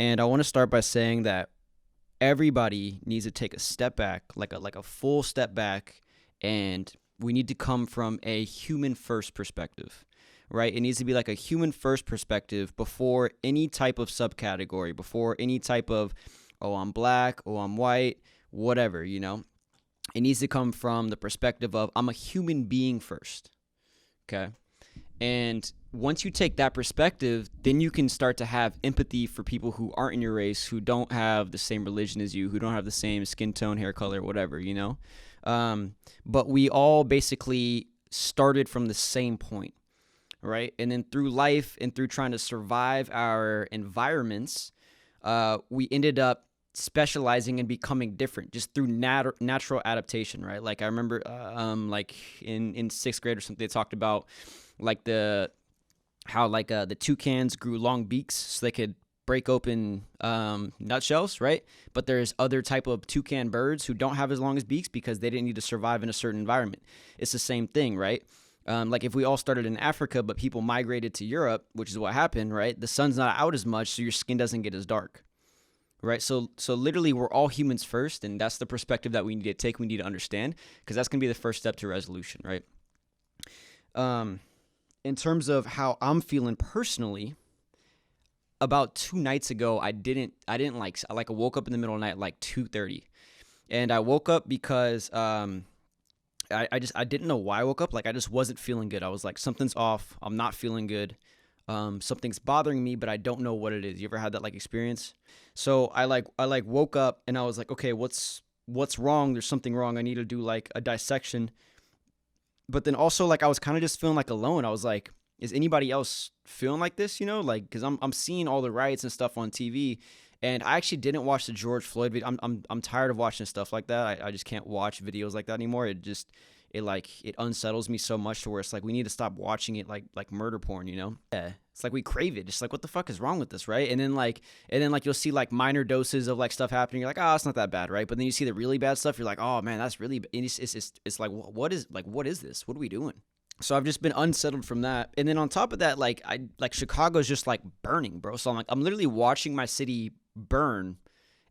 And I want to start by saying that everybody needs to take a step back, like a full step back, and we need to come from a human first perspective, right? It needs to be like a human first perspective before any type of subcategory, before any type of, oh, I'm black, oh, I'm white, whatever, you know? It needs to come from the perspective of I'm a human being first, okay? And once you take that perspective, then you can start to have empathy for people who aren't in your race, who don't have the same religion as you, who don't have the same skin tone, hair color, whatever, you know? But we all basically started from the same point, right? And then through life and through trying to survive our environments, we ended up specializing and becoming different just through natural adaptation, right? Like I remember like in sixth grade or something, they talked about like the toucans grew long beaks so they could break open nutshells, right? But there's other type of toucan birds who don't have as long as beaks because they didn't need to survive in a certain environment. It's the same thing, right? Like if we all started in Africa, but people migrated to Europe, which is what happened, right? The sun's not out as much, so your skin doesn't get as dark, right? So literally we're all humans first, and that's the perspective that we need to take, we need to understand, because that's going to be the first step to resolution, right? In terms of how I'm feeling personally, about 2 nights ago, I woke up in the middle of the night at like 2:30, and I woke up because I didn't know why I woke up. Like I just wasn't feeling good. I was like, something's off. I'm not feeling good. Something's bothering me, but I don't know what it is. You ever had that like experience? So I woke up and I was like, okay, what's wrong? There's something wrong. I need to do like a dissection. But then also like I was kind of just feeling like alone. I was like, is anybody else feeling like this? You know, like because I'm seeing all the riots and stuff on TV, and I actually didn't watch the George Floyd video. I'm tired of watching stuff like that. I just can't watch videos like that anymore. It unsettles me so much to where it's like we need to stop watching it like murder porn, you know? Yeah. It's like we crave it. It's like what the fuck is wrong with this, right? And then you'll see like minor doses of like stuff happening. You're like, oh, it's not that bad, right? But then you see the really bad stuff. You're like, oh man, that's really. It's like what is this? What are we doing? So I've just been unsettled from that. And then on top of that, Chicago's just like burning, bro. So I'm literally watching my city burn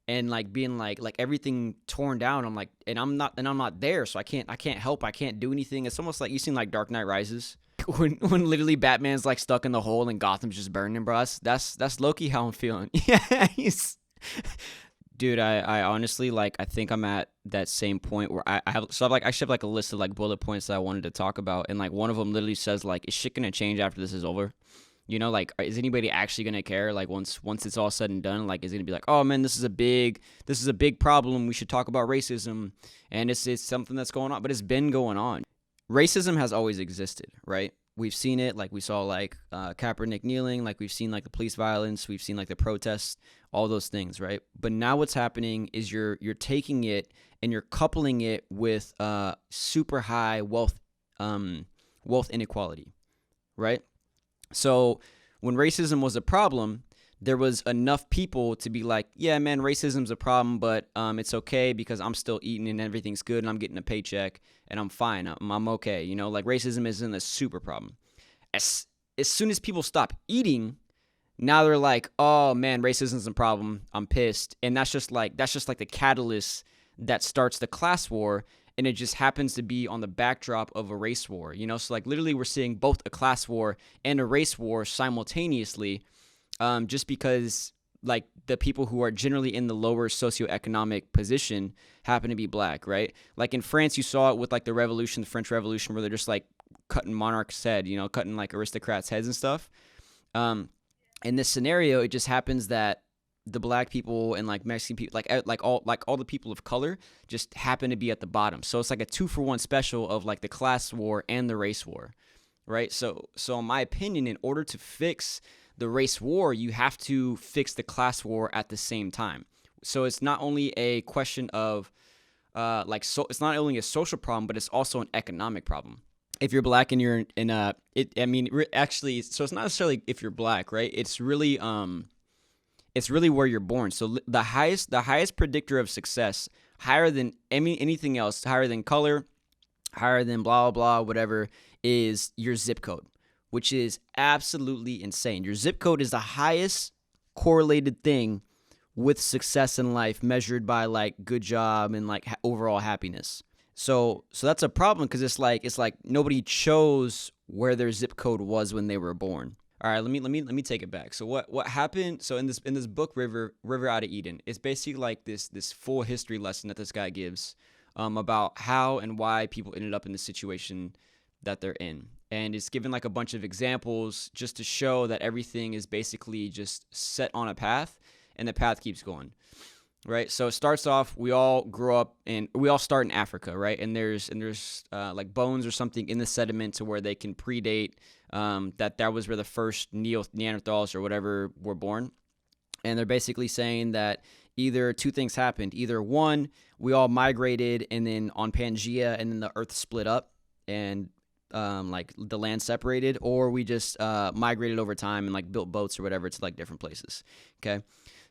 and like being like everything torn down. I'm like, and I'm not there, so I can't help. I can't do anything. It's almost like you seen like Dark Knight Rises when literally Batman's like stuck in the hole and Gotham's just burning, bro. That's low-key how I'm feeling. Yeah, dude, I honestly like I think I'm at that same point where I actually have like a list of like bullet points that I wanted to talk about, and like one of them literally says like, is shit gonna change after this is over? You know, like, is anybody actually gonna care? Like once it's all said and done, like, is it gonna be like, oh man, this is a big problem. We should talk about racism, and it's something that's going on, but it's been going on. Racism has always existed, right? We've seen it, like we saw like Kaepernick kneeling, like we've seen like the police violence, we've seen like the protests, all those things, right? But now what's happening is you're taking it and you're coupling it with super high wealth inequality, right? So when racism was a problem, there was enough people to be like, yeah, man, racism's a problem, but it's okay because I'm still eating and everything's good and I'm getting a paycheck and I'm fine. I'm okay. You know, like racism isn't a super problem. As soon as people stop eating, now they're like, oh man, racism's a problem. I'm pissed. And that's just like the catalyst that starts the class war. And it just happens to be on the backdrop of a race war, you know? So like literally we're seeing both a class war and a race war simultaneously, just because like the people who are generally in the lower socioeconomic position happen to be black, right? Like in France, you saw it with like the French Revolution, where they're just like cutting monarchs' head, you know, cutting like aristocrats' heads and stuff. In this scenario, it just happens that the black people and like Mexican people, like all the people of color, just happen to be at the bottom. So it's like a 2-for-1 special of like the class war and the race war, right? So in my opinion, in order to fix the race war, you have to fix the class war at the same time. So it's not only a question of it's not only a social problem, but it's also an economic problem. If you're black and you're actually, so it's not necessarily if you're black, right? It's really where you're born. So the highest predictor of success, higher than anything else, higher than color, higher than blah, blah, blah, whatever, is your zip code, which is absolutely insane. Your zip code is the highest correlated thing with success in life measured by like good job and like overall happiness. So that's a problem because it's like nobody chose where their zip code was when they were born. All right, let me take it back. So what happened? So in this book, River Out of Eden, it's basically like this full history lesson that this guy gives about how and why people ended up in the situation that they're in, and it's given like a bunch of examples just to show that everything is basically just set on a path, and the path keeps going. Right, so it starts off. We all grow up and we all start in Africa, right? And there's like bones or something in the sediment to where they can predate that was where the first Neanderthals or whatever were born. And they're basically saying that either two things happened: either one, we all migrated and then on Pangea, and then the Earth split up and like the land separated, or we just migrated over time and like built boats or whatever to like different places. Okay.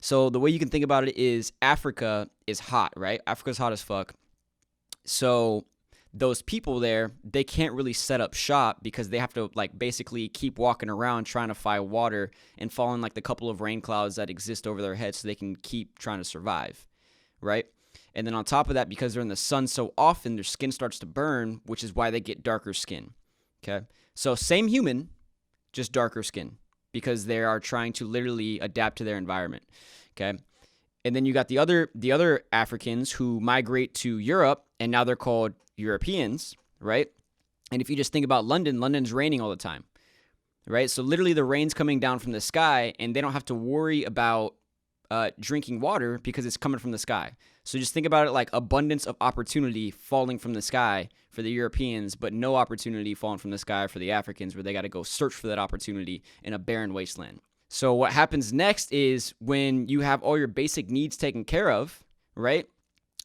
So the way you can think about it is Africa is hot, right? Africa's hot as fuck. So those people there, they can't really set up shop because they have to like basically keep walking around trying to find water and fall in like the couple of rain clouds that exist over their heads so they can keep trying to survive, right? And then on top of that, because they're in the sun so often, their skin starts to burn, which is why they get darker skin, okay? So same human, just darker skin, because they are trying to literally adapt to their environment, okay? And then you got the other Africans who migrate to Europe, and now they're called Europeans, right? And if you just think about London's raining all the time, right? So literally the rain's coming down from the sky, and they don't have to worry about drinking water because it's coming from the sky. So just think about it like abundance of opportunity falling from the sky for the Europeans, but no opportunity falling from the sky for the Africans, where they got to go search for that opportunity in a barren wasteland. So what happens next is when you have all your basic needs taken care of, right?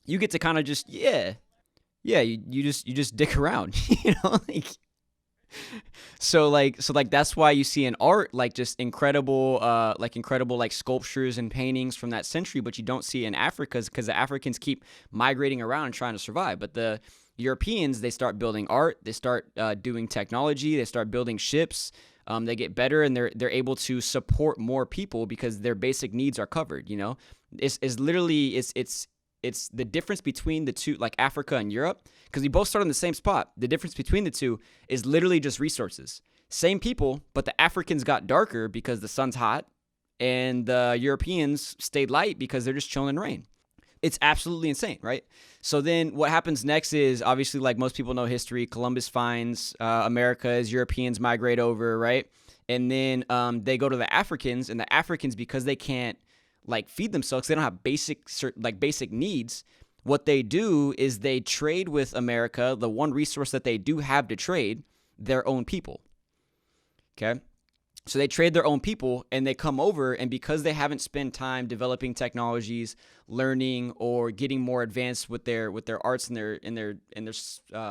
You get to kind of just, you just dick around, So that's why you see in art like just incredible like sculptures and paintings from that century, but you don't see it in Africa because the Africans keep migrating around and trying to survive. But the Europeans, they start building art, they start doing technology, they start building ships, they get better, and they're able to support more people because their basic needs are covered. It's the difference between the two, like Africa and Europe, because we both start on the same spot. The difference between the two is literally just resources. Same people, but the Africans got darker because the sun's hot, and the Europeans stayed light because they're just chilling in rain. It's absolutely insane, right? So then what happens next is, obviously, like most people know history, Columbus finds America as Europeans migrate over, right? And then they go to the Africans, and the Africans, because they can't like feed themselves, they don't have basic needs. What they do is they trade with America, the one resource that they do have to trade, their own people. Okay? So they trade their own people, and they come over, and because they haven't spent time developing technologies, learning, or getting more advanced with their arts and their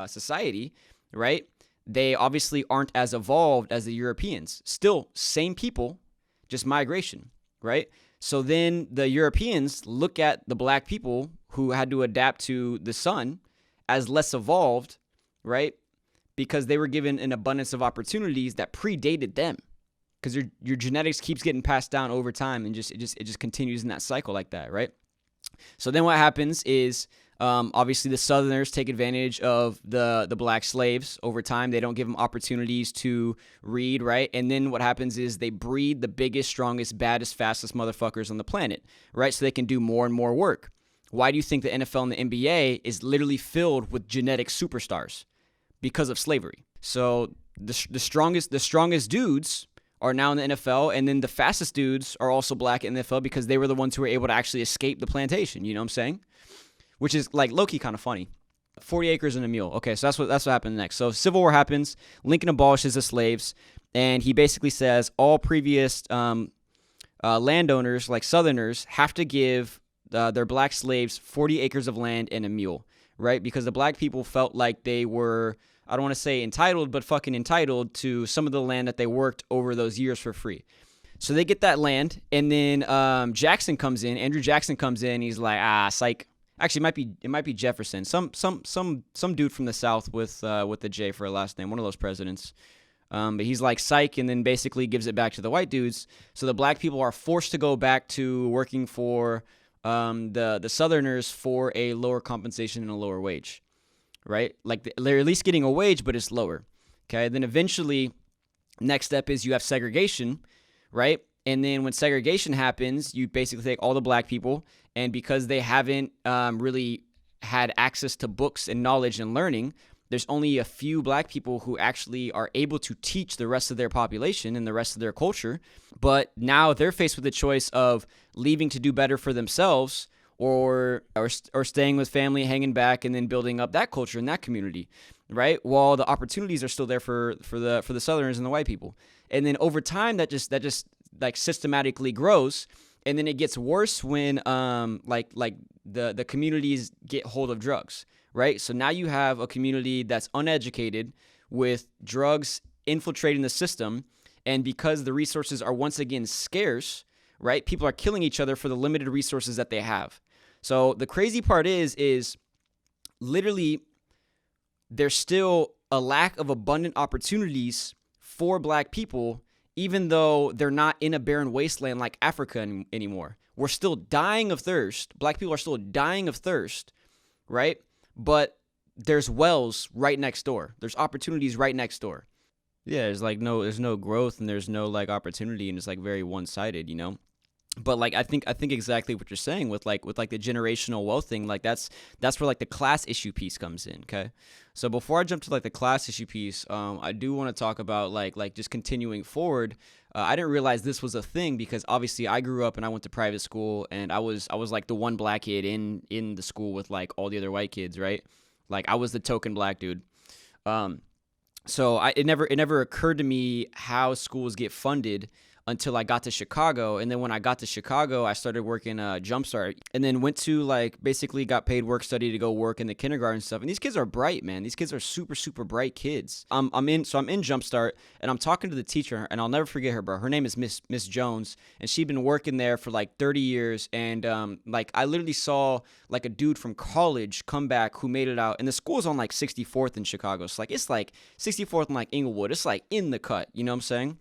society, right? They obviously aren't as evolved as the Europeans. Still, same people, just migration, right? So then the Europeans look at the black people who had to adapt to the sun as less evolved, right? Because they were given an abundance of opportunities that predated them. Because your genetics keeps getting passed down over time, and it just continues in that cycle like that, right? So then what happens is obviously the Southerners take advantage of the black slaves over time. They don't give them opportunities to read, right? And then what happens is they breed the biggest, strongest, baddest, fastest motherfuckers on the planet, right? So they can do more and more work. Why do you think the NFL and the NBA is literally filled with genetic superstars? Because of slavery. So the strongest dudes are now in the NFL, and then the fastest dudes are also black in the NFL because they were the ones who were able to actually escape the plantation. You know what I'm saying? Which is like low-key kind of funny. 40 acres and a mule. Okay, so that's what happened next. So Civil War happens. Lincoln abolishes the slaves, and he basically says all previous landowners, like Southerners, have to give their black slaves 40 acres of land and a mule, right? Because the black people felt like they were, I don't want to say entitled, but fucking entitled to some of the land that they worked over those years for free. So they get that land, and then Andrew Jackson comes in, he's like, psych. Actually, it might be Jefferson, some dude from the South with the J for a last name, one of those presidents. But he's like psych, and then basically gives it back to the white dudes. So the black people are forced to go back to working for the Southerners for a lower compensation and a lower wage, right? Like they're at least getting a wage, but it's lower. Okay, then eventually, next step is you have segregation, right? And then when segregation happens, you basically take all the black people, and because they haven't really had access to books and knowledge and learning, there's only a few black people who actually are able to teach the rest of their population and the rest of their culture. But now they're faced with the choice of leaving to do better for themselves, or staying with family, hanging back, and then building up that culture in that community, right? While the opportunities are still there for the Southerners and the white people. And then over time, that just like systematically grows, and then it gets worse when like the communities get hold of drugs, right? So now you have a community that's uneducated with drugs infiltrating the system, and because the resources are once again scarce, right? People are killing each other for the limited resources that they have. So the crazy part is literally there's still a lack of abundant opportunities for black people, even though they're not in a barren wasteland like Africa anymore. We're still dying of thirst. Black people are still dying of thirst, right? But there's wells right next door. There's opportunities right next door. Yeah, there's no growth, and there's no like opportunity, and it's like very one-sided, you know? But like I think exactly what you're saying with like the generational wealth thing, like that's where like the class issue piece comes in. Okay, so before I jump to like the class issue piece, I do want to talk about like just continuing forward. I didn't realize this was a thing because obviously I grew up and I went to private school, and I was like the one black kid in the school with like all the other white kids, right? Like I was the token black dude. So it never occurred to me how schools get funded until I got to Chicago. And then when I got to Chicago, I started working Jumpstart, and then went to like basically got paid work study to go work in the kindergarten stuff. And these kids are bright, man. These kids are super, super bright kids. I'm in Jumpstart, and I'm talking to the teacher, and I'll never forget her, bro. Her name is Miss Jones, and she'd been working there for like 30 years. And like I literally saw like a dude from college come back who made it out, and the school's on like 64th in Chicago. So like it's like 64th and like Inglewood. It's like in the cut, you know what I'm saying?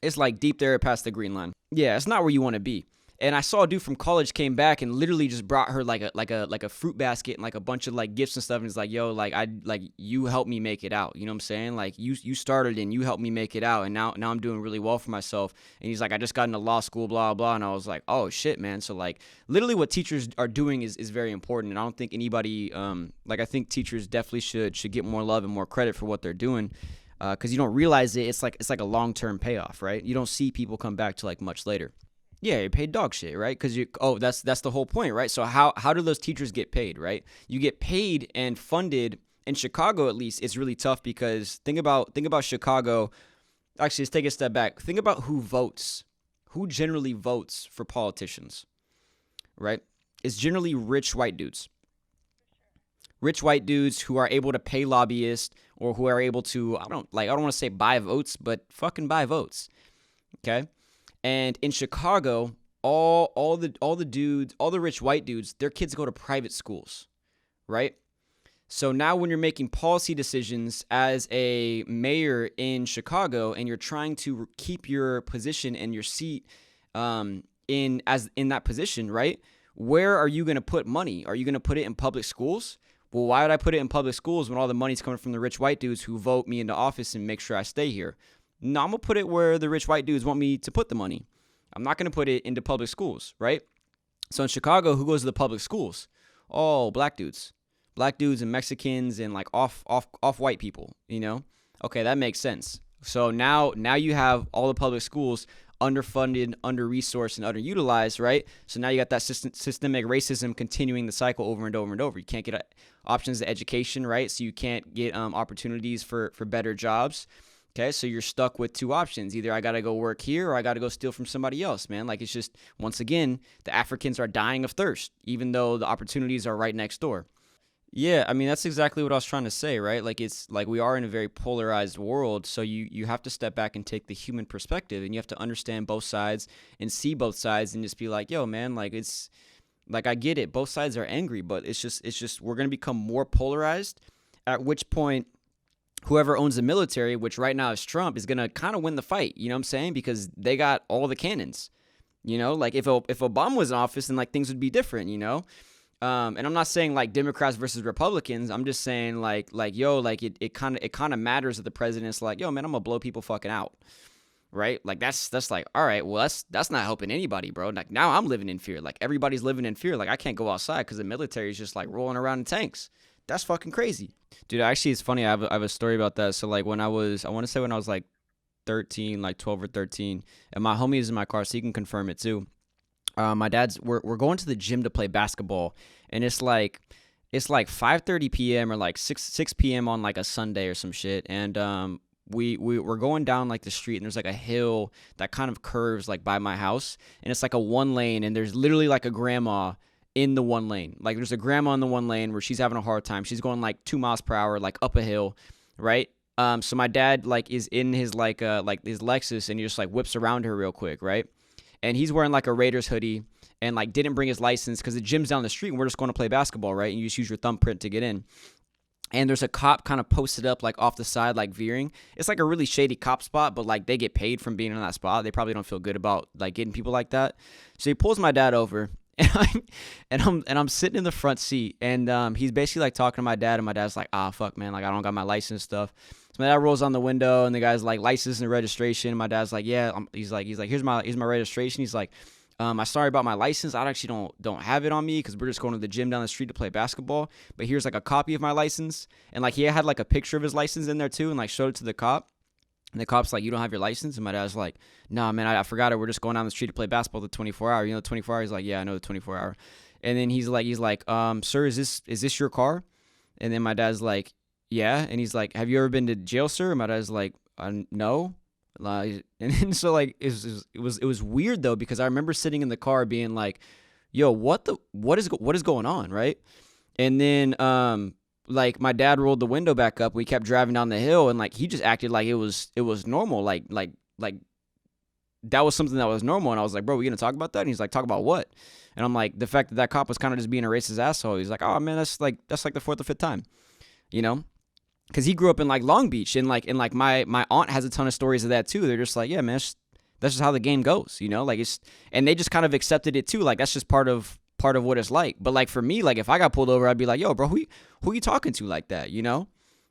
It's like deep there past the green line. Yeah, it's not where you want to be. And I saw a dude from college came back and literally just brought her like a fruit basket and like a bunch of like gifts and stuff. And he's like, yo, like you helped me make it out. You know what I'm saying? Like you started and you helped me make it out. And now I'm doing really well for myself. And he's like, I just got into law school, blah, blah. And I was like, oh shit, man. So like literally what teachers are doing is very important. And I don't think anybody, I think teachers definitely should get more love and more credit for what they're doing. Because you don't realize it. It's like a long-term payoff, right? You don't see people come back to like much later. Yeah, you're paid dog shit, right? Because that's the whole point, right? So how do those teachers get paid, right? You get paid and funded in Chicago, at least. It's really tough because think about Chicago. Actually, let's take a step back. Think about who generally votes for politicians, right? It's generally rich white dudes. Rich white dudes who are able to pay lobbyists, or who are able to, I don't want to say buy votes, but fucking buy votes. Okay? And in Chicago, all the dudes, all the rich white dudes, their kids go to private schools, right? So now when you're making policy decisions as a mayor in Chicago, and you're trying to keep your position and your seat in that position, right? Where are you going to put money? Are you going to put it in public schools? Well, why would I put it in public schools when all the money's coming from the rich white dudes who vote me into office and make sure I stay here? No, I'm going to put it where the rich white dudes want me to put the money. I'm not going to put it into public schools, right? So in Chicago, who goes to the public schools? Oh, black dudes. Black dudes and Mexicans and like off white people, you know? Okay, that makes sense. So now you have all the public schools underfunded, under-resourced, and underutilized, right? So now you got that systemic racism continuing the cycle over and over and over. You can't get options to education, right? So you can't get opportunities for better jobs. Okay, so you're stuck with two options. Either I got to go work here, or I got to go steal from somebody else, man. Like, it's just, once again, the Africans are dying of thirst, even though the opportunities are right next door. Yeah, I mean, that's exactly what I was trying to say, right? Like, it's like we are in a very polarized world, so you have to step back and take the human perspective, and you have to understand both sides and see both sides and just be like, yo, man, like, it's like, I get it. Both sides are angry, but it's just we're going to become more polarized, at which point whoever owns the military, which right now is Trump, is going to kind of win the fight. You know what I'm saying? Because they got all the cannons. You know, like if Obama was in office, then like things would be different, you know? And I'm not saying like Democrats versus Republicans. I'm just saying like yo, like it kind of matters that the president's like, yo, man, I'm gonna blow people fucking out, right? Like that's like, all right, well that's not helping anybody, bro. Like now I'm living in fear. Like everybody's living in fear. Like I can't go outside because the military is just like rolling around in tanks. That's fucking crazy, dude. Actually, it's funny. I have a story about that. So like I want to say when I was like 13, like 12 or 13, and my homie is in my car, so he can confirm it too. My dad's we're going to the gym to play basketball, and it's like 5:30 p.m. or like 6 p.m. on like a Sunday or some shit, and we're going down like the street, and there's like a hill that kind of curves like by my house, and it's like a one lane, and there's literally like a grandma in the one lane. Like there's a grandma in the one lane where she's having a hard time. She's going like 2 miles per hour, like up a hill, right? So my dad like is in his like his Lexus, and he just like whips around her real quick, right? And he's wearing like a Raiders hoodie and like didn't bring his license because the gym's down the street and we're just going to play basketball, right? And you just use your thumbprint to get in. And there's a cop kind of posted up like off the side, like veering. It's like a really shady cop spot, but like they get paid from being in that spot. They probably don't feel good about like getting people like that. So he pulls my dad over, and I'm sitting in the front seat, and he's basically like talking to my dad, and my dad's like, fuck, man, like I don't got my license stuff. So my dad rolls on the window, and the guy's like, license and registration. My dad's like, yeah. He's like, here's my registration. He's like, I'm sorry about my license. I actually don't have it on me because we're just going to the gym down the street to play basketball. But here's like a copy of my license, and like he had like a picture of his license in there too, and like showed it to the cop. And the cop's like, you don't have your license? And my dad's like, nah, man, I forgot it. We're just going down the street to play basketball the 24-hour. You know the 24-hour? He's like, yeah, I know the 24-hour. And then he's like, sir, is this your car? And then my dad's like, yeah. And he's like, have you ever been to jail, sir? And my dad's like, no. And then so like it was weird though, because I remember sitting in the car being like, yo, what is going on, right? And then like my dad rolled the window back up. We kept driving down the hill, and like he just acted like it was normal, like that was something that was normal. And I was like, bro, we gonna talk about that? And he's like, talk about what? And I'm like, the fact that cop was kind of just being a racist asshole. He's like, oh man, that's like the 4th or 5th time, you know? Because he grew up in like Long Beach, and like my aunt has a ton of stories of that too. They're just like, yeah, man, that's just how the game goes, you know? Like and they just kind of accepted it too. Like that's just part of what it's like. But like for me, like if I got pulled over, I'd be like, yo, bro, who you talking to like that, you know?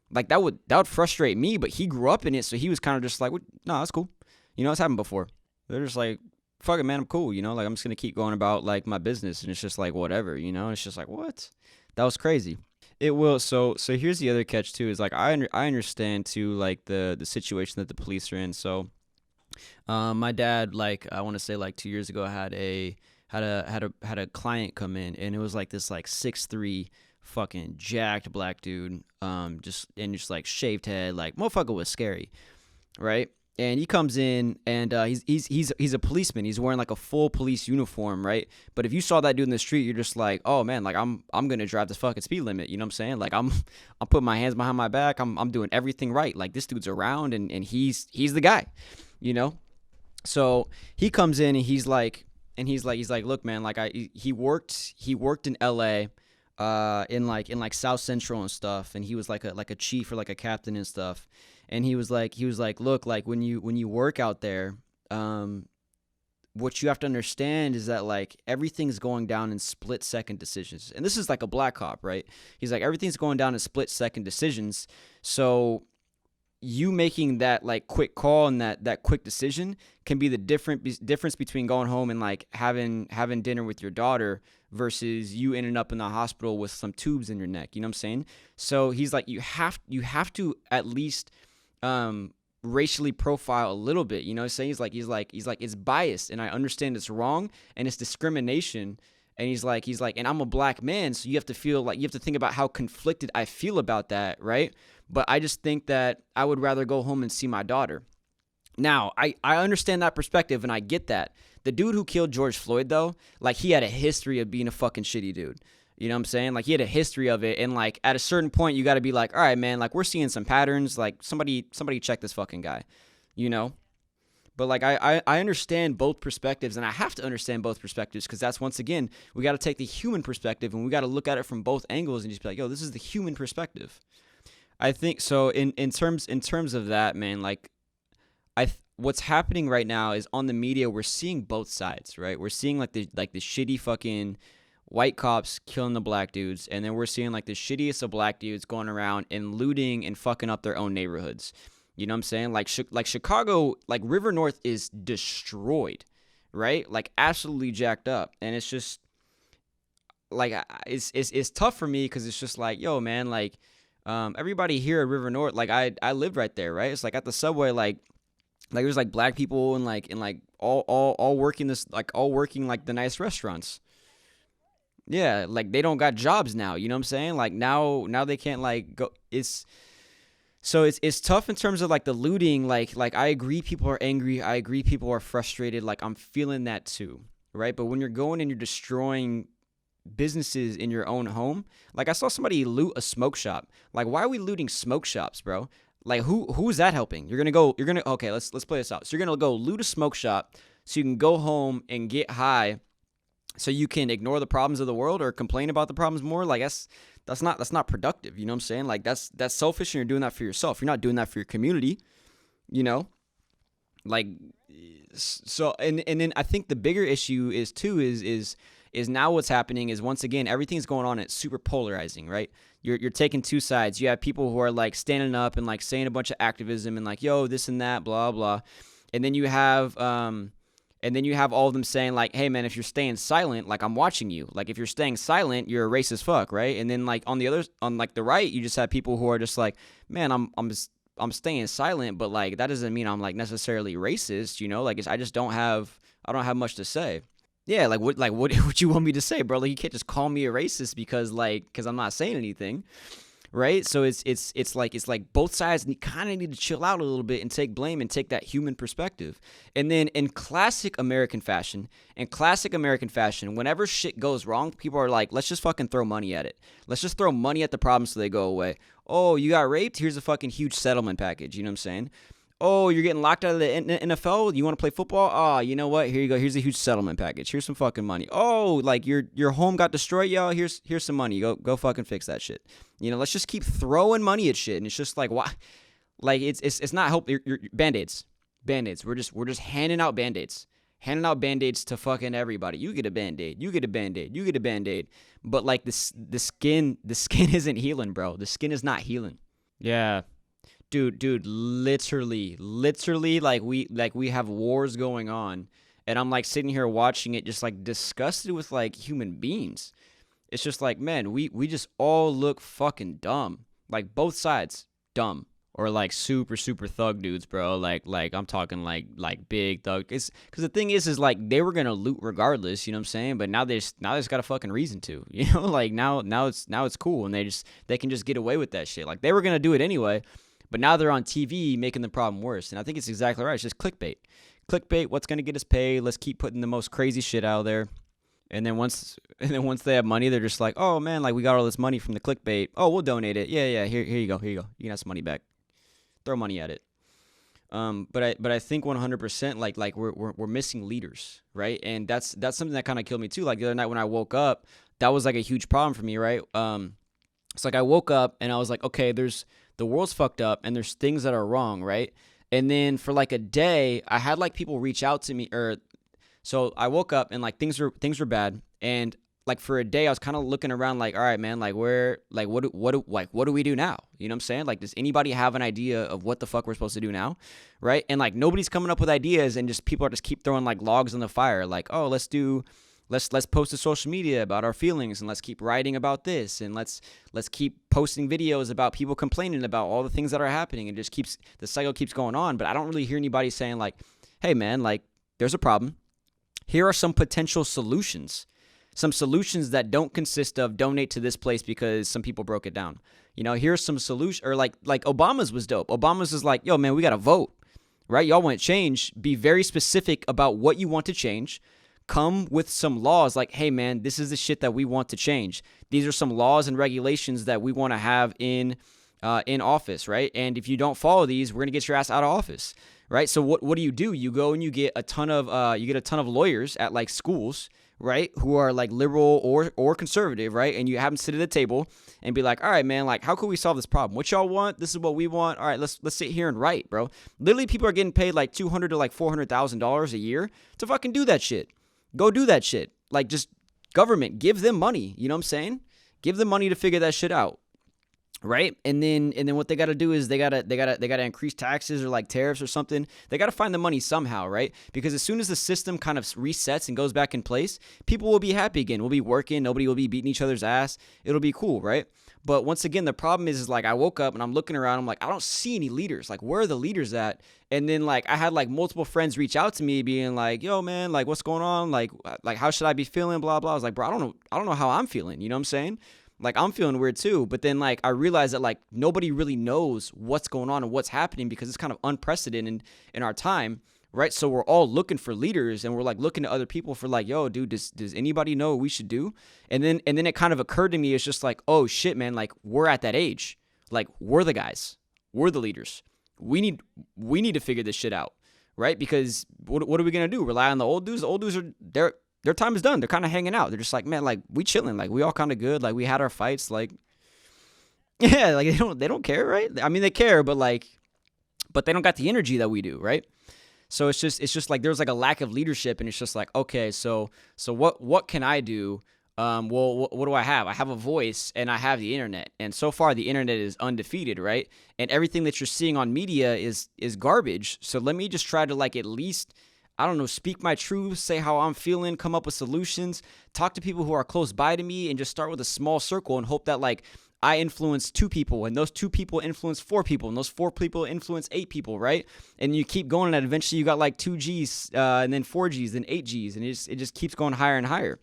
Like that would frustrate me, but he grew up in it, so he was kind of just like, no, that's cool. You know, it's happened before. They're just like, fuck it, man, I'm cool, you know? Like I'm just going to keep going about like my business, and it's just like whatever, you know? It's just like, what? That was crazy. It will. So here's the other catch too, is like I understand too, like the situation that the police are in. So my dad, like I want to say like 2 years ago, had a client come in, and it was like this like 6'3" fucking jacked black dude, just like shaved head, like motherfucker was scary, right? And he comes in, and he's a policeman. He's wearing like a full police uniform, right? But if you saw that dude in the street, you're just like, oh man, like I'm gonna drive the fucking speed limit. You know what I'm saying? Like I'm putting my hands behind my back. I'm doing everything right. Like this dude's around, and he's the guy, you know. So he comes in, and he's like, look, man, like he worked in L.A. In like South Central and stuff, and he was like a chief or like a captain and stuff. And he was like, look, like when you work out there, what you have to understand is that like everything's going down in split-second decisions. And this is like a black cop, right? He's like, everything's going down in split-second decisions. So you making that like quick call and that quick decision can be the difference between going home and like having dinner with your daughter versus you ending up in the hospital with some tubes in your neck. You know what I'm saying? So he's like, you have to at least racially profile a little bit, you know what I'm saying? He's like, it's biased, and I understand it's wrong, and it's discrimination. And he's like, and I'm a black man, so you have to think about how conflicted I feel about that, right? But I just think that I would rather go home and see my daughter. Now, I understand that perspective, and I get that. The dude who killed George Floyd, though, like he had a history of being a fucking shitty dude. You know what I'm saying? Like he had a history of it, and like at a certain point, you got to be like, all right, man, like we're seeing some patterns. Like somebody check this fucking guy, you know? But like I understand both perspectives, and I have to understand both perspectives because that's, once again, we got to take the human perspective, and we got to look at it from both angles and just be like, yo, this is the human perspective. I think so. In terms of that, man, like what's happening right now is on the media we're seeing both sides, right? We're seeing like the shitty fucking white cops killing the black dudes, and then we're seeing like the shittiest of black dudes going around and looting and fucking up their own neighborhoods. You know what I'm saying? Like Chicago, like River North is destroyed, right? Like absolutely jacked up, and it's just like it's tough for me because it's just like, yo, man, like everybody here at River North, like I lived right there, right? It's like at the subway, like there's like black people and like all working this like all working like the nice restaurants. Yeah, like they don't got jobs now. You know what I'm saying? Like now they can't like go. It's tough in terms of like the looting. Like I agree, people are angry. I agree, people are frustrated. Like I'm feeling that too, right? But when you're going and you're destroying businesses in your own home, like I saw somebody loot a smoke shop. Like why are we looting smoke shops, bro? Like who's that helping? You're gonna okay, let's play this out. So you're gonna go loot a smoke shop so you can go home and get high so you can ignore the problems of the world or complain about the problems more. Like that's not productive. You know what I'm saying? Like that's selfish, and you're doing that for yourself. You're not doing that for your community. You know, like so. And then I think the bigger issue is too is now what's happening is once again everything's going on. It's super polarizing, right? You're taking two sides. You have people who are like standing up and like saying a bunch of activism and like, yo, this and that, blah blah, and then you have all of them saying like, hey man, if you're staying silent, like I'm watching you. Like if you're staying silent, you're a racist fuck, right? And then like on like the right, you just have people who are just like, man, I'm staying silent, but like that doesn't mean I'm like necessarily racist, you know? Like I don't have much to say. Yeah, what you want me to say, bro? Like you can't just call me a racist because I'm not saying anything. Right, so it's like both sides kind of need to chill out a little bit and take blame and take that human perspective. And then in classic American fashion, whenever shit goes wrong, people are like, let's just fucking throw money at it. Let's just throw money at the problem so they go away. Oh, you got raped? Here's a fucking huge settlement package. You know what I'm saying? Oh, you're getting locked out of the NFL? You want to play football? Ah, you know what? Here you go. Here's a huge settlement package. Here's some fucking money. Oh, like your home got destroyed, y'all. Here's some money. Go fucking fix that shit. You know, let's just keep throwing money at shit, and it's just like why? Like it's not help. Your band-aids. We're just handing out band-aids to fucking everybody. You get a band-aid. You get a band-aid. You get a band-aid. But like the skin isn't healing, bro. The skin is not healing. Yeah. Dude, literally, like we have wars going on, and I'm like sitting here watching it, just like disgusted with like human beings. It's just like, man, we just all look fucking dumb, like both sides, dumb, or like super super thug dudes, bro. Like I'm talking like big thug. It's because the thing is like they were gonna loot regardless, you know what I'm saying? But now they just got a fucking reason to, you know, like now it's cool, and they can just get away with that shit. Like they were gonna do it anyway. But now they're on TV making the problem worse. And I think it's exactly right. It's just clickbait. Clickbait, what's going to get us paid? Let's keep putting the most crazy shit out there. And then once they have money, they're just like, oh, man, like we got all this money from the clickbait. Oh, we'll donate it. Yeah, here you go. You can have some money back. Throw money at it. But I think 100% like we're missing leaders, right? And that's something that kind of killed me too. Like the other night when I woke up, that was like a huge problem for me, right? It's like I woke up and I was like, okay, the world's fucked up and there's things that are wrong, right? And then for like a day, I had like people reach out to me, so I woke up and like things were bad, and like for a day I was kind of looking around like, all right, man, like what do we do now? You know what I'm saying? Like, does anybody have an idea of what the fuck we're supposed to do now, right? And like nobody's coming up with ideas, and just people are just keep throwing like logs on the fire, like, oh, let's post to social media about our feelings, and let's keep writing about this, and let's keep posting videos about people complaining about all the things that are happening, and the cycle keeps going on. But I don't really hear anybody saying like, hey man, like there's a problem. Here are some potential solutions. Some solutions that don't consist of donate to this place because some people broke it down. You know, here's some solution, or like Obama's was dope. Obama's is like, yo man, we got to vote, right? Y'all want change. Be very specific about what you want to change. Come with some laws like, hey man, this is the shit that we want to change. These are some laws and regulations that we want to have in office, right? And if you don't follow these, we're gonna get your ass out of office, right? So what do? You go and you get a ton of lawyers at like schools, right, who are like liberal or conservative, right, and you have them sit at a table and be like, all right, man, like, how can we solve this problem? What y'all want? This is what we want. All right, let's sit here and write, bro. Literally, people are getting paid like $200,000 to like $400,000 a year to fucking do that shit. Go do that shit. Like, just government, give them money. You know what I'm saying? Give them money to figure that shit out. Right. And then what they got to do is they got to increase taxes or like tariffs or something. They got to find the money somehow. Right. Because as soon as the system kind of resets and goes back in place, people will be happy again. We'll be working. Nobody will be beating each other's ass. It'll be cool. Right. But once again, the problem is like I woke up and I'm looking around. I'm like, I don't see any leaders. Like, where are the leaders at? And then like I had like multiple friends reach out to me being like, yo, man, like, what's going on? Like how should I be feeling? Blah, blah. I was like, bro, I don't know how I'm feeling. You know what I'm saying? Like, I'm feeling weird too. But then like I realized that like nobody really knows what's going on and what's happening because it's kind of unprecedented in our time. Right. So we're all looking for leaders and we're like looking to other people for like, yo, dude, does anybody know what we should do? And then it kind of occurred to me, it's just like, oh shit, man, like we're at that age. Like we're the guys. We're the leaders. We need to figure this shit out. Right. Because what are we going to do? Rely on the old dudes? The old dudes are their time is done. They're kind of hanging out. They're just like, man, like we chilling. Like we all kind of good. Like we had our fights. Like, yeah, like they don't care, right? I mean, they care, but they don't got the energy that we do, right? So it's just like there's like a lack of leadership, and it's just like, okay, so what can I do? Well, what do I have? I have a voice and I have the internet, and so far the internet is undefeated, right? And everything that you're seeing on media is garbage. So let me just try to like at least, I don't know, speak my truth, say how I'm feeling, come up with solutions, talk to people who are close by to me, and just start with a small circle and hope that like I influence 2 people and those 2 people influence 4 people and those 4 people influence 8 people, right? And you keep going and eventually you got like 2Gs and then 4Gs, then 8Gs, and it just keeps going higher and higher.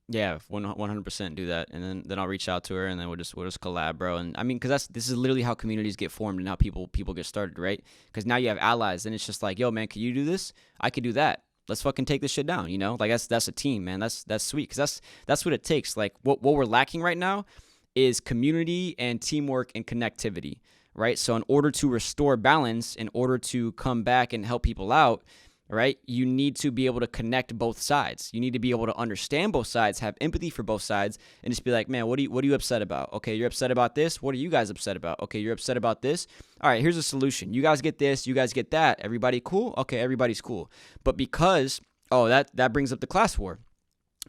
Yeah, 100% do that, and then I'll reach out to her, and then we'll just collab, bro. And I mean, because this is literally how communities get formed and how people get started, right? Because now you have allies, and it's just like, yo, man, can you do this? I could do that. Let's fucking take this shit down, you know? Like that's a team, man. That's sweet, because that's what it takes. Like what we're lacking right now is community and teamwork and connectivity, right? So in order to restore balance, in order to come back and help people out, right, you need to be able to connect both sides. You need to be able to understand both sides, have empathy for both sides, and just be like, man, what are you upset about? Okay, you're upset about this. What are you guys upset about? Okay, you're upset about this. All right, here's a solution. You guys get this. You guys get that. Everybody cool? Okay, everybody's cool. But because, that brings up the class war.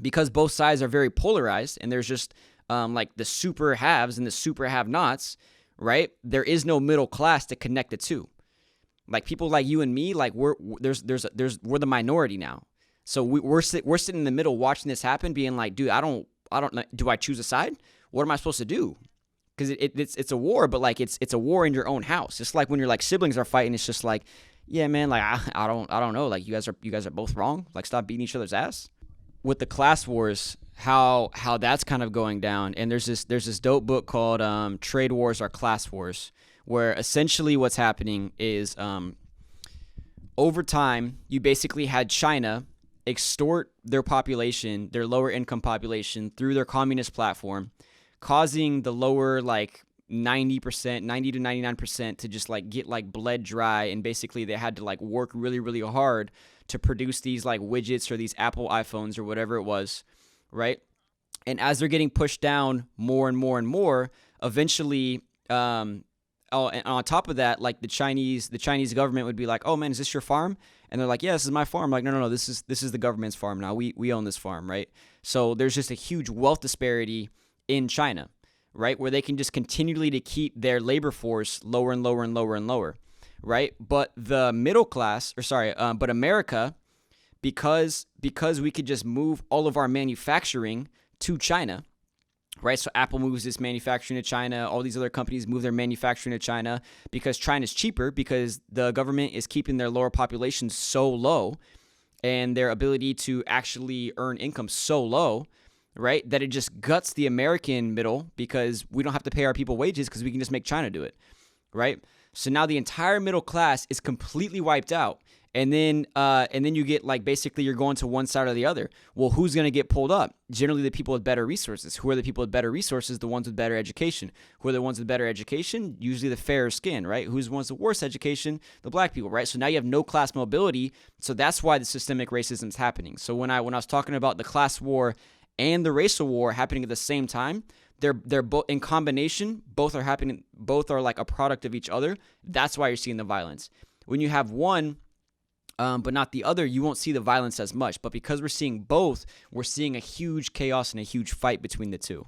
Because both sides are very polarized, and there's just like the super haves and the super have-nots, right? There is no middle class to connect the two. Like people like you and me, like we're the minority now. So we're sitting in the middle watching this happen, being like, dude, I don't know. Do I choose a side? What am I supposed to do? Because it's a war, but like it's a war in your own house. It's like when your like siblings are fighting. It's just like, yeah, man, like I don't know. Like you guys are both wrong. Like stop beating each other's ass. With the class wars, how that's kind of going down. And there's this dope book called Trade Wars Are Class Wars, where essentially what's happening is over time, you basically had China extort their population, their lower income population, through their communist platform, causing the lower like 90%, 90 to 99% to just like get like bled dry. And basically they had to like work really, really hard to produce these like widgets or these Apple iPhones or whatever it was, right? And as they're getting pushed down more and more and more, eventually, and on top of that, like the Chinese government would be like, "Oh man, is this your farm?" And they're like, "Yeah, this is my farm." I'm like, no, this is the government's farm now. We own this farm, right? So there's just a huge wealth disparity in China, right, where they can just continually to keep their labor force lower and lower and lower and lower, right? But the middle class, but America, because we could just move all of our manufacturing to China. Right, so Apple moves its manufacturing to China. All these other companies move their manufacturing to China because China's cheaper, because the government is keeping their lower population so low and their ability to actually earn income so low, right, that it just guts the American middle because we don't have to pay our people wages because we can just make China do it, right? So now the entire middle class is completely wiped out. And then you get like basically you're going to one side or the other. Well, who's going to get pulled up? Generally, the people with better resources. Who are the people with better resources? The ones with better education. Who are the ones with better education? Usually the fairer skin, right? Who's the ones with worse education? The black people, right? So now you have no class mobility. So that's why the systemic racism is happening. So when I was talking about the class war and the racial war happening at the same time, they're both in combination. Both are happening. Both are like a product of each other. That's why you're seeing the violence. When you have one, but not the other, you won't see the violence as much. But because we're seeing both, we're seeing a huge chaos and a huge fight between the two.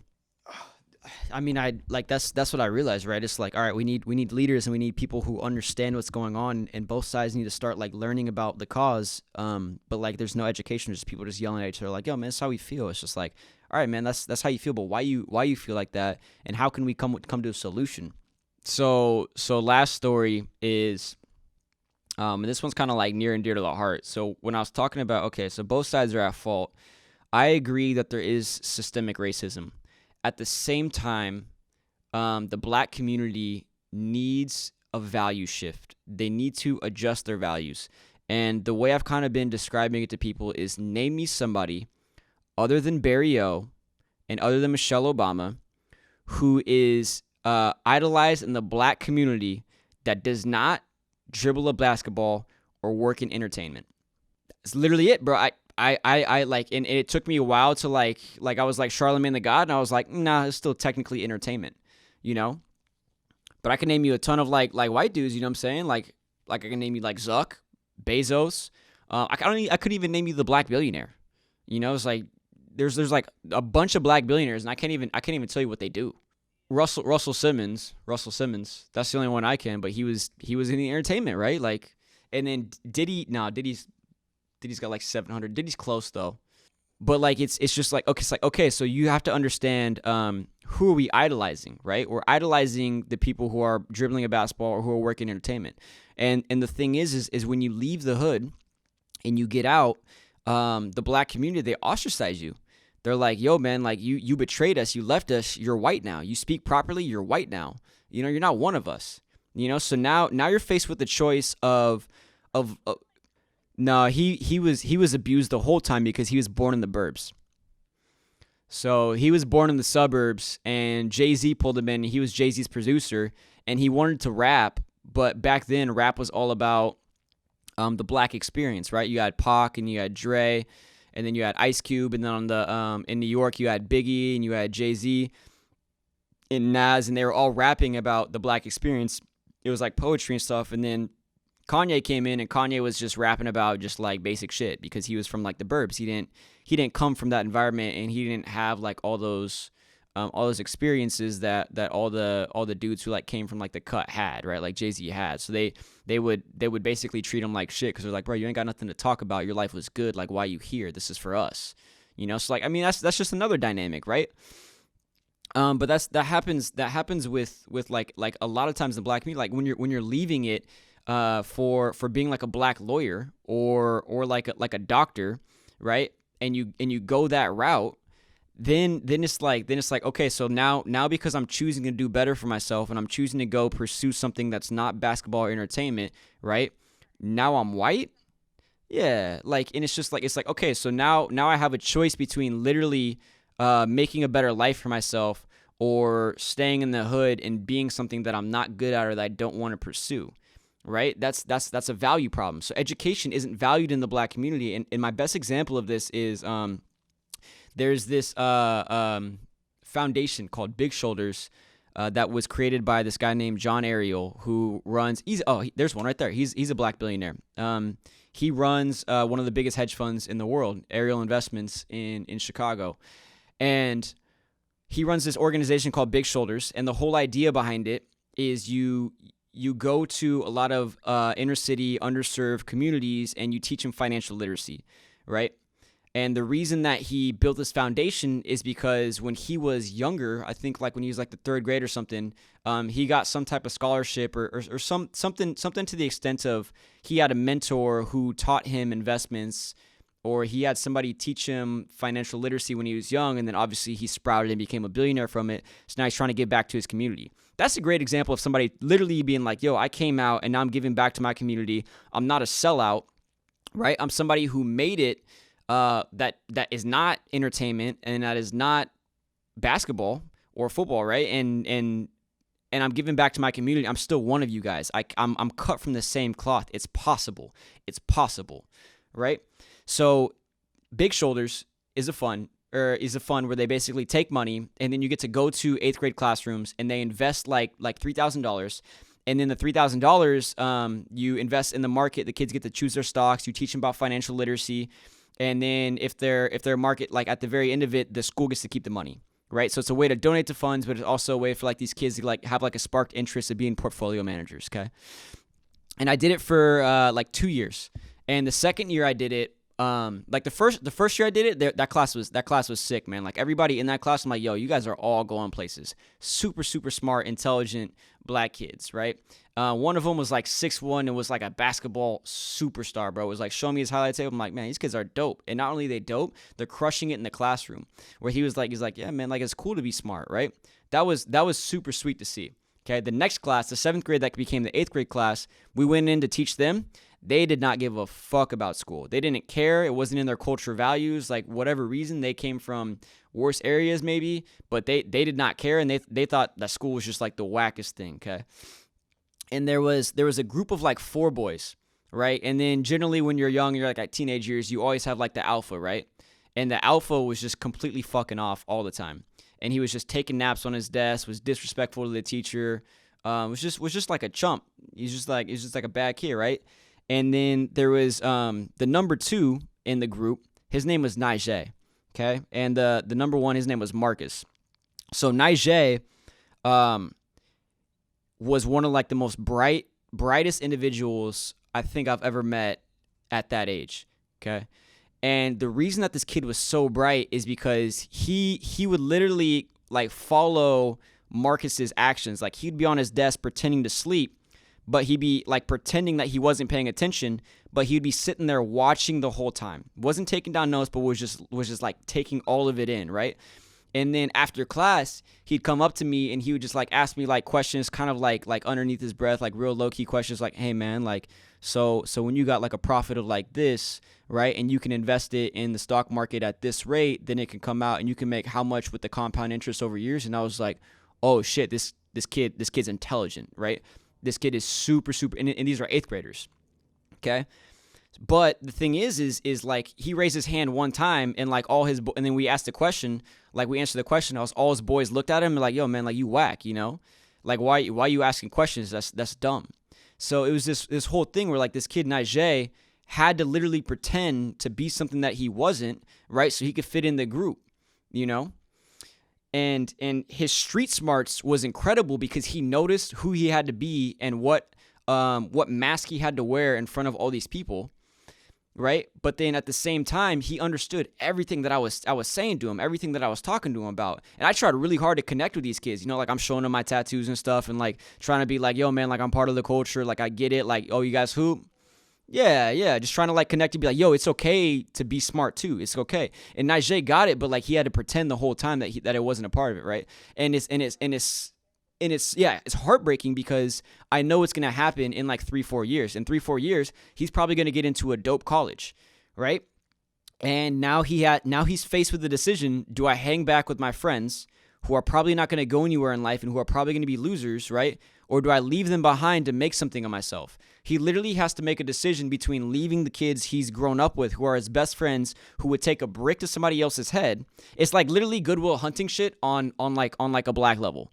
I mean, that's what I realized, right? It's like, all right, we need leaders and we need people who understand what's going on, and both sides need to start like learning about the cause. But like, there's no education, just people just yelling at each other, like, yo, man, that's how we feel. It's just like, all right, man, that's how you feel, but why you feel like that, and how can we come to a solution? So last story is. And this one's kind of like near and dear to the heart. So when I was talking about, okay, so both sides are at fault, I agree that there is systemic racism. At the same time, the black community needs a value shift. They need to adjust their values. And the way I've kind of been describing it to people is, name me somebody other than Barry O and other than Michelle Obama who is idolized in the black community that does not dribble a basketball or work in entertainment. It's literally it, bro. I like, and it took me a while to like I was like Charlemagne the God, and I was like, nah, it's still technically entertainment, you know? But I can name you a ton of like white dudes, you know what I'm saying? Like I can name you like Zuck, Bezos. I couldn't even name you the black billionaire. You know, it's like there's like a bunch of black billionaires, and I can't even tell you what they do. Russell Simmons. That's the only one I can, but he was in the entertainment, right? Like, and then Diddy's got like 700. Diddy's close though, but like it's just like, okay, it's like, okay, so you have to understand who are we idolizing, right? We're idolizing the people who are dribbling a basketball or who are working entertainment, and the thing is when you leave the hood and you get out, the black community, they ostracize you. They're like, yo, man, like you betrayed us. You left us. You're white now. You speak properly. You're white now. You know, you're not one of us. You know, so now you're faced with the choice of no, he was abused the whole time because he was born in the burbs. So he was born in the suburbs, and Jay-Z pulled him in. He was Jay-Z's producer, and he wanted to rap, but back then rap was all about the black experience, right? You had Pac and you had Dre. And then you had Ice Cube, and then on the in New York you had Biggie, and you had Jay-Z and Nas, and they were all rapping about the black experience. It was like poetry and stuff. And then Kanye came in, and Kanye was just rapping about just like basic shit because he was from like the burbs. He didn't come from that environment, and he didn't have like all those experiences that all the dudes who like came from like the cut had, right? Like Jay-Z had. So they would basically treat him like shit because they're like, bro, you ain't got nothing to talk about. Your life was good. Like, why you here? This is for us, you know? So like, I mean, that's just another dynamic, right? But that happens with like a lot of times in the black community, like when you're leaving it for being like a black lawyer or like a doctor, right? And you go that route. Then it's like, okay, so now because I'm choosing to do better for myself and I'm choosing to go pursue something that's not basketball or entertainment, right? Now I'm white. Yeah, like, and it's just like, it's like, okay, so now I have a choice between literally making a better life for myself or staying in the hood and being something that I'm not good at or that I don't want to pursue, right? That's a value problem. So education isn't valued in the black community, and my best example of this is there's this foundation called Big Shoulders that was created by this guy named John Ariel, who runs. There's one right there. He's a black billionaire. He runs one of the biggest hedge funds in the world, Ariel Investments in Chicago, and he runs this organization called Big Shoulders. And the whole idea behind it is you go to a lot of inner city underserved communities and you teach them financial literacy, right? And the reason that he built this foundation is because when he was younger, I think like when he was like the third grade or something, he got some type of scholarship or something to the extent of he had a mentor who taught him investments, or he had somebody teach him financial literacy when he was young, and then obviously he sprouted and became a billionaire from it. So now he's trying to give back to his community. That's a great example of somebody literally being like, yo, I came out and now I'm giving back to my community. I'm not a sellout. right? I'm somebody who made it that is not entertainment and that is not basketball or football, right? And I'm giving back to my community. I'm still one of you guys. I'm cut from the same cloth. It's possible. It's possible, right? So Big Shoulders is a fund where they basically take money and then you get to go to 8th grade classrooms and they invest like $3,000. And then the $3,000 you invest in the market. The kids get to choose their stocks. You teach them about financial literacy. And then if they're market, like at the very end of it, the school gets to keep the money. Right, so it's a way to donate to funds, but it's also a way for like these kids to like have like a sparked interest of being portfolio managers. Okay, and I did it for like 2 years, and the second year I did it, like the first year I did it, that class was sick, man. Like everybody in that class, I'm like, yo, you guys are all going places. Super smart, intelligent black kids, right? One of them was like 6'1" and was like a basketball superstar, bro. It was like showing me his highlight tape. I'm like, man, these kids are dope. And not only are they dope, they're crushing it in the classroom. Where he's like, yeah, man, like it's cool to be smart, right? That was super sweet to see. Okay, the next class, the 7th grade that became the 8th grade class, we went in to teach them. They did not give a fuck about school. They didn't care. It wasn't in their culture values. Like whatever reason, they came from worse areas maybe, but they did not care, and they thought that school was just like the wackest thing. Okay. And there was a group of like 4 boys, right? And then generally when you're young, you're like at teenage years, you always have like the alpha, right? And the alpha was just completely fucking off all the time. And he was just taking naps on his desk, was disrespectful to the teacher, was just like a chump. He's just like a bad kid, right? And then there was the number 2 in the group. His name was Najee, okay? And the number 1, his name was Marcus. So Najee was one of like the most brightest individuals I think I've ever met at that age, okay? And the reason that this kid was so bright is because he would literally like follow Marcus's actions. Like he'd be on his desk pretending to sleep, but he'd be like pretending that he wasn't paying attention, but he'd be sitting there watching the whole time. Wasn't taking down notes, but was just like taking all of it in, right? And then after class, he'd come up to me and he would just like ask me like questions kind of like underneath his breath, like real low-key questions like, hey man, like so when you got like a profit of like this, right, and you can invest it in the stock market at this rate, then it can come out and you can make how much with the compound interest over years. And I was like, oh shit, this kid's intelligent, right? This kid is super, and these are 8th graders, okay? But the thing is like he raised his hand one time and like and then we asked the question, like we answered the question. All his boys looked at him and like, yo man, like you whack, you know, like why you asking questions? That's dumb. So it was this whole thing where like this kid Najee had to literally pretend to be something that he wasn't, right? So he could fit in the group, you know. And his street smarts was incredible because he noticed who he had to be and what mask he had to wear in front of all these people. Right. But then at the same time, he understood everything that I was saying to him, everything that I was talking to him about. And I tried really hard to connect with these kids. You know, like I'm showing them my tattoos and stuff and like trying to be like, yo, man, like I'm part of the culture. Like I get it. Like, oh, you guys hoop. Yeah. Just trying to like connect and be like, yo, it's okay to be smart too. It's okay. And Najee got it, but like he had to pretend the whole time that it wasn't a part of it. Right. And it's heartbreaking because I know it's going to happen in like 3-4 years. In 3-4 years, he's probably going to get into a dope college, right? And now he's faced with the decision, do I hang back with my friends who are probably not going to go anywhere in life and who are probably going to be losers, right? Or do I leave them behind to make something of myself? He literally has to make a decision between leaving the kids he's grown up with, who are his best friends, who would take a brick to somebody else's head. It's like literally Goodwill Hunting shit on like a black level.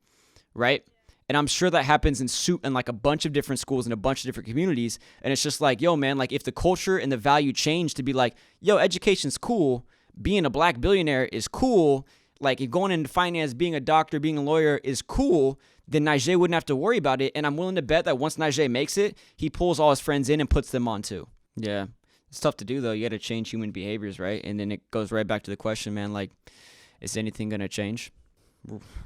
Right? And I'm sure that happens in like a bunch of different schools in a bunch of different communities. And it's just like, yo, man, like if the culture and the value change to be like, yo, education's cool, being a black billionaire is cool, like if going into finance, being a doctor, being a lawyer is cool, then Najee wouldn't have to worry about it. And I'm willing to bet that once Najee makes it, he pulls all his friends in and puts them on too. Yeah. It's tough to do though. You got to change human behaviors, right? And then it goes right back to the question, man, like, is anything going to change?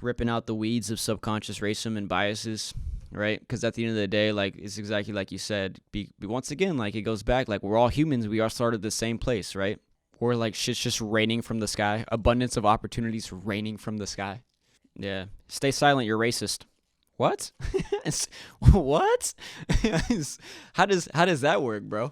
Ripping out the weeds of subconscious racism and biases, right? Because at the end of the day, like, it's exactly like you said. Once again, like, it goes back, like, we're all humans. We all started the same place, right? Or, like, shit's just raining from the sky. Abundance of opportunities raining from the sky. Yeah. Stay silent, you're racist. What? What? How does that work, bro?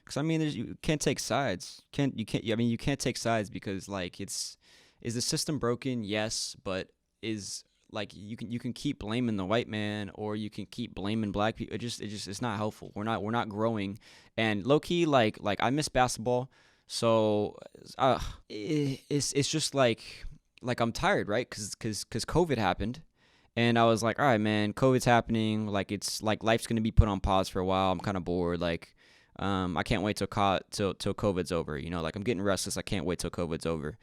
Because I mean, you can't take sides. Can't you can't? I mean, you can't take sides because like is the system broken? Yes, but is like you can keep blaming the white man or you can keep blaming black people. It just it's not helpful. We're not growing. And low key, like I miss basketball. So it's just like I'm tired, right? Cause COVID happened. And I was like, all right, man, COVID's happening. Like, it's like life's gonna be put on pause for a while. I'm kind of bored. Like, I can't wait till COVID's over. You know, like I'm getting restless. I can't wait till COVID's over.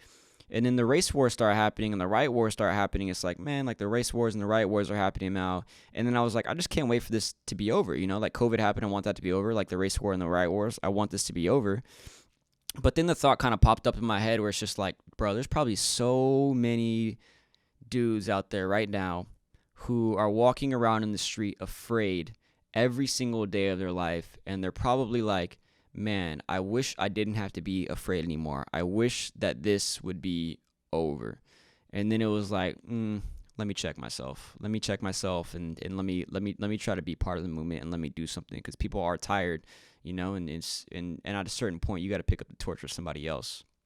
And then the race wars start happening and the right wars start happening. It's like, man, like the race wars and the right wars are happening now. And then I was like, I just can't wait for this to be over. You know, like COVID happened. I want that to be over. Like the race war and the right wars. I want this to be over. But then the thought kind of popped up in my head where it's just like, bro, there's probably so many dudes out there right now who are walking around in the street afraid every single day of their life. And they're probably like, man, I wish I didn't have to be afraid anymore. I wish that this would be over. And then it was like, let me check myself. Let me check myself and let me try to be part of the movement and let me do something because people are tired, you know, and at a certain point you got to pick up the torch for somebody else.